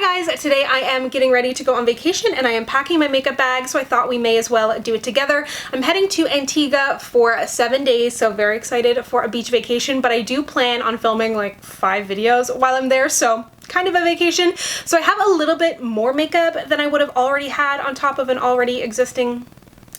Hi guys, today I am getting ready to go on vacation and I am packing my makeup bag, so I thought we may as well do it together. I'm heading to Antigua for 7 days, so very excited for a beach vacation, but I do plan on filming like 5 videos while I'm there, so kind of a vacation. So I have a little bit more makeup than I would have already had on top of an already existing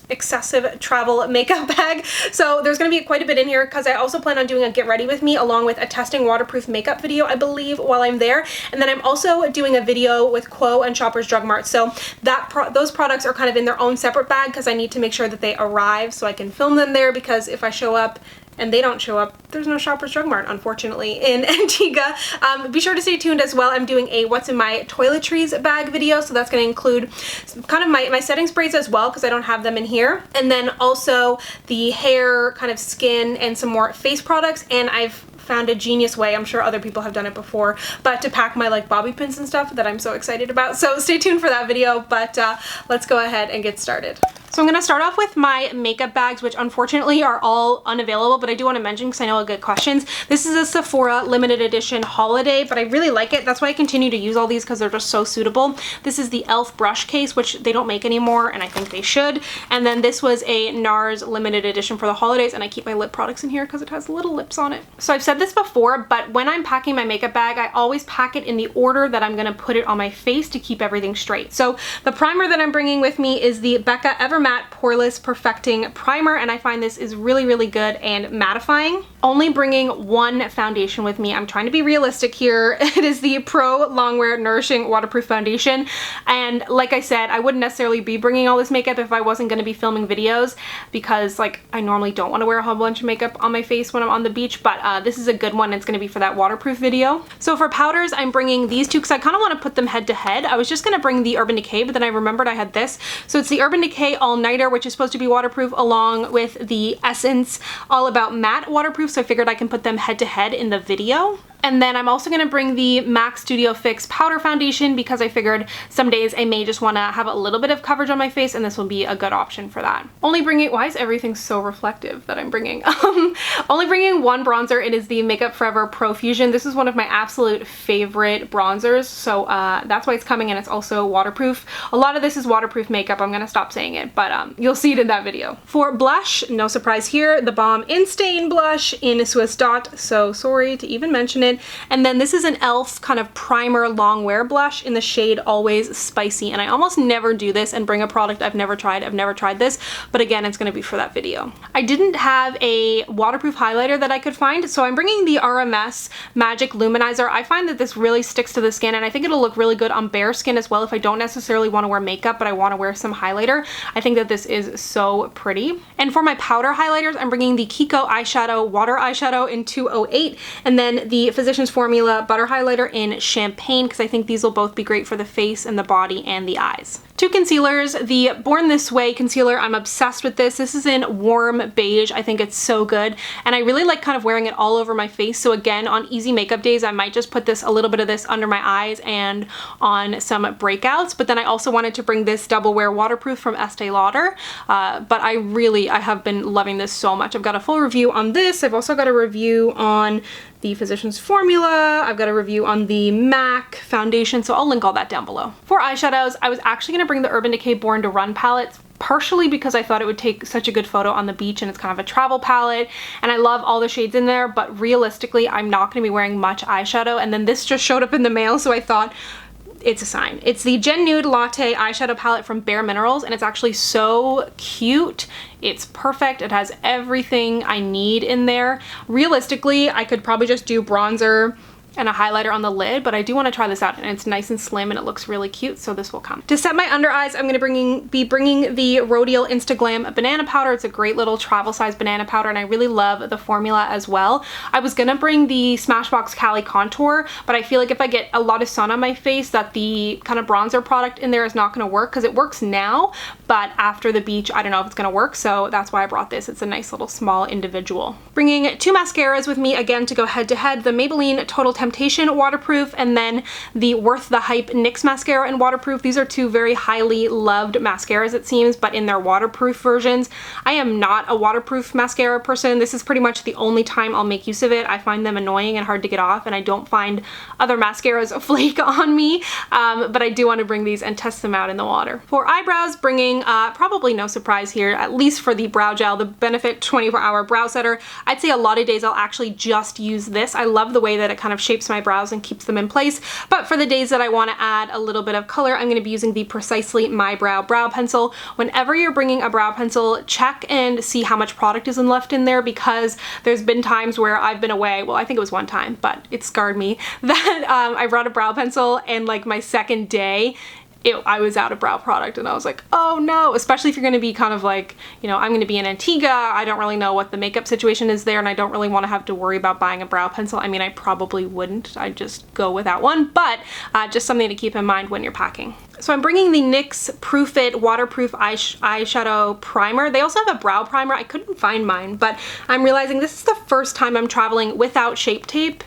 excessive travel makeup bag. So there's going to be quite a bit in here because I also plan on doing a get ready with me along with a testing waterproof makeup video, I believe, while I'm there. And then I'm also doing a video with Quo and Shoppers Drug Mart. So those products are kind of in their own separate bag because I need to make sure that they arrive so I can film them there, because if I show up and they don't show up, there's no Shoppers Drug Mart, unfortunately, in Antigua. Be sure to stay tuned as well. I'm doing a what's in my toiletries bag video, so that's going to include kind of my setting sprays as well, because I don't have them in here. And then also the hair, kind of skin, and some more face products. And I've found a genius way, I'm sure other people have done it before, but to pack my like bobby pins and stuff that I'm so excited about. So stay tuned for that video, but let's go ahead and get started. So I'm going to start off with my makeup bags, which unfortunately are all unavailable, but I do want to mention because I know I'll get questions. This is a Sephora limited edition holiday, but I really like it. That's why I continue to use all these, because they're just so suitable. This is the e.l.f. brush case, which they don't make anymore, and I think they should. And then this was a NARS limited edition for the holidays, and I keep my lip products in here because it has little lips on it. So I've said this before, but when I'm packing my makeup bag, I always pack it in the order that I'm going to put it on my face to keep everything straight. So the primer that I'm bringing with me is the Becca Matte Poreless Perfecting Primer, and I find this is really, really good and mattifying. Only bringing one foundation with me. I'm trying to be realistic here. It is the Pro Longwear Nourishing Waterproof Foundation, and like I said, I wouldn't necessarily be bringing all this makeup if I wasn't going to be filming videos, because like I normally don't want to wear a whole bunch of makeup on my face when I'm on the beach, but this is a good one. It's going to be for that waterproof video. So for powders, I'm bringing these two because I kind of want to put them head to head. I was just going to bring the Urban Decay, but then I remembered I had this. So it's the Urban Decay All Nighter, which is supposed to be waterproof, along with the Essence All About Matte waterproof, so I figured I can put them head to head in the video. And then I'm also going to bring the MAC Studio Fix Powder Foundation, because I figured some days I may just want to have a little bit of coverage on my face, and this will be a good option for that. Only bringing, why is everything so reflective that I'm bringing? Only bringing one bronzer. It is the Makeup Forever Pro Fusion. This is one of my absolute favorite bronzers, so that's why it's coming, and it's also waterproof. A lot of this is waterproof makeup. I'm going to stop saying it, but you'll see it in that video. For blush, no surprise here, the Balm Instain blush in Swiss Dot, so sorry to even mention it. And then this is an e.l.f. kind of primer long wear blush in the shade Always Spicy, and I almost never do this and bring a product I've never tried. I've never tried this, but again, it's going to be for that video. I didn't have a waterproof highlighter that I could find, so I'm bringing the RMS Magic Luminizer. I find that this really sticks to the skin, and I think it'll look really good on bare skin as well if I don't necessarily want to wear makeup but I want to wear some highlighter. I think that this is so pretty. And for my powder highlighters, I'm bringing the Kiko eyeshadow water eyeshadow in 208, and then the Physicians Formula butter highlighter in Champagne, because I think these will both be great for the face and the body and the eyes. Two concealers, the Born This Way concealer, I'm obsessed with this. This is in Warm Beige. I think it's so good, and I really like kind of wearing it all over my face. So again, on easy makeup days, I might just put a little bit of this under my eyes and on some breakouts, but then I also wanted to bring this Double Wear waterproof from Estee Lauder, but I have been loving this so much. I've got a full review on this. I've also got a review on the Physicians Formula. I've got a review on the MAC foundation, so I'll link all that down below. For eyeshadows, I was actually going to bring the Urban Decay Born to Run palette, partially because I thought it would take such a good photo on the beach, and it's kind of a travel palette, and I love all the shades in there, but realistically, I'm not going to be wearing much eyeshadow, and then this just showed up in the mail, so I thought, it's a sign. It's the Gen Nude Latte eyeshadow palette from Bare Minerals, and it's actually so cute. It's perfect. It has everything I need in there. Realistically, I could probably just do bronzer and a highlighter on the lid, but I do want to try this out, and it's nice and slim and it looks really cute, so this will come. To set my under eyes, I'm going to be bringing the Rodial Instaglam banana powder. It's a great little travel size banana powder, and I really love the formula as well. I was going to bring the Smashbox Cali Contour, but I feel like if I get a lot of sun on my face, that the kind of bronzer product in there is not going to work, because it works now, but after the beach, I don't know if it's going to work, so that's why I brought this. It's a nice little small individual. Bringing two mascaras with me again to go head to head, the Maybelline Total Temptation waterproof, and then the Worth the Hype NYX mascara in waterproof. These are two very highly loved mascaras, it seems, but in their waterproof versions. I am not a waterproof mascara person. This is pretty much the only time I'll make use of it. I find them annoying and hard to get off, and I don't find other mascaras flake on me, but I do want to bring these and test them out in the water. For eyebrows, bringing probably no surprise here, at least for the brow gel, the Benefit 24-Hour Brow Setter. I'd say a lot of days I'll actually just use this. I love the way that it kind of shapes my brows and keeps them in place, but for the days that I want to add a little bit of color, I'm going to be using the Precisely My Brow brow pencil. Whenever you're bringing a brow pencil, check and see how much product is left in there, because there's been times where I've been away, well, I think it was one time, but it scarred me, that I brought a brow pencil and like my second day, I was out of brow product, and I was like, oh no, especially if you're going to be kind of like, you know, I'm going to be in Antigua, I don't really know what the makeup situation is there, and I don't really want to have to worry about buying a brow pencil. I mean, I probably wouldn't, I'd just go without one, but just something to keep in mind when you're packing. So I'm bringing the NYX Proof It Waterproof Eyeshadow Primer. They also have a brow primer. I couldn't find mine, but I'm realizing this is the first time I'm traveling without Shape Tape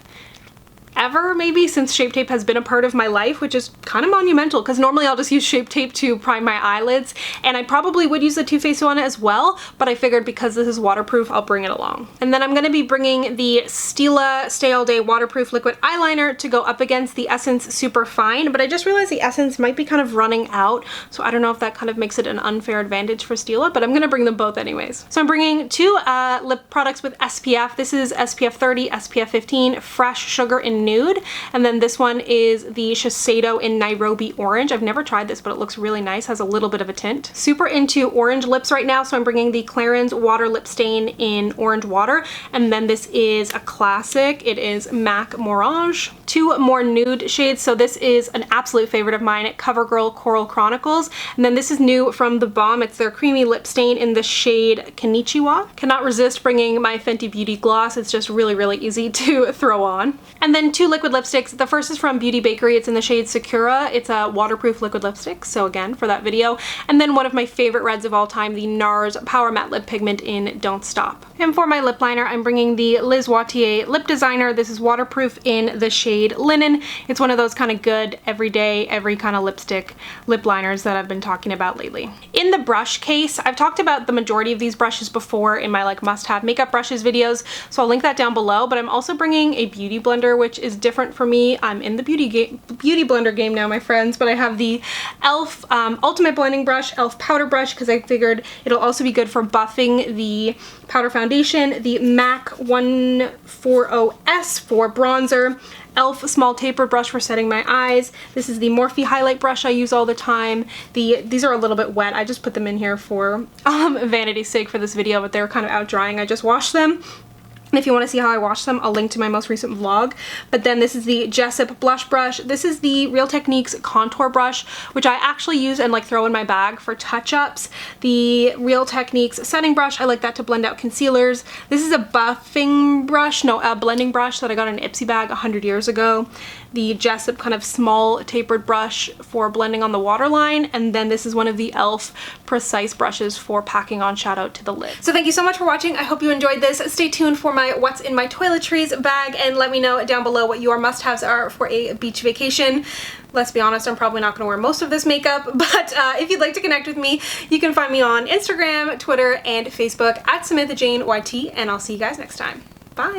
ever, maybe, since Shape Tape has been a part of my life, which is kind of monumental, because normally I'll just use Shape Tape to prime my eyelids, and I probably would use the Too Faced one as well, but I figured because this is waterproof, I'll bring it along. And then I'm going to be bringing the Stila Stay All Day Waterproof Liquid Eyeliner to go up against the Essence Super Fine, but I just realized the Essence might be kind of running out, so I don't know if that kind of makes it an unfair advantage for Stila, but I'm going to bring them both anyways. So I'm bringing two lip products with SPF. This is SPF 30, SPF 15, Fresh Sugar in Nude, and then this one is the Shiseido in Nairobi Orange. I've never tried this, but it looks really nice, has a little bit of a tint. Super into orange lips right now, so I'm bringing the Clarins Water Lip Stain in Orange Water, and then this is a classic. It is Mac Morange. Two more nude shades, so this is an absolute favorite of mine, CoverGirl Coral Chronicles, and then this is new from the Balm. It's their creamy lip stain in the shade Konnichiwa. Cannot resist bringing my Fenty Beauty gloss. It's just really, really easy to throw on. And then two liquid lipsticks. The first is from Beauty Bakery. It's in the shade Sakura. It's a waterproof liquid lipstick, so again, for that video. And then one of my favorite reds of all time, the NARS Power Matte Lip Pigment in Don't Stop. And for my lip liner, I'm bringing the Liz Wautier Lip Designer. This is waterproof in the shade Linen. It's one of those kind of good, everyday, every kind of lipstick lip liners that I've been talking about lately. In the brush case, I've talked about the majority of these brushes before in my like must-have makeup brushes videos, so I'll link that down below, but I'm also bringing a beauty blender, which is different for me. I'm in the beauty blender game now, my friends, but I have the e.l.f. Ultimate Blending Brush, e.l.f. Powder Brush, because I figured it'll also be good for buffing the powder foundation, the MAC 140S for bronzer, e.l.f. Small Tapered Brush for setting my eyes. This is the Morphe Highlight Brush I use all the time. These are a little bit wet. I just put them in here for vanity's sake for this video, but they're kind of out drying. I just washed them. And if you want to see how I wash them, I'll link to my most recent vlog. But then this is the Jessup Blush Brush. This is the Real Techniques Contour Brush, which I actually use and like throw in my bag for touch-ups. The Real Techniques Setting Brush, I like that to blend out concealers. This is a buffing brush, no, a blending brush that I got in an Ipsy bag 100 years ago. The Jessup kind of small tapered brush for blending on the waterline, and then this is one of the e.l.f. precise brushes for packing on shadow to the lid. So thank you so much for watching. I hope you enjoyed this. Stay tuned for my What's in My Toiletries bag, and let me know down below what your must-haves are for a beach vacation. Let's be honest, I'm probably not going to wear most of this makeup, but if you'd like to connect with me, you can find me on Instagram, Twitter, and Facebook at SamanthaJaneYT, and I'll see you guys next time. Bye!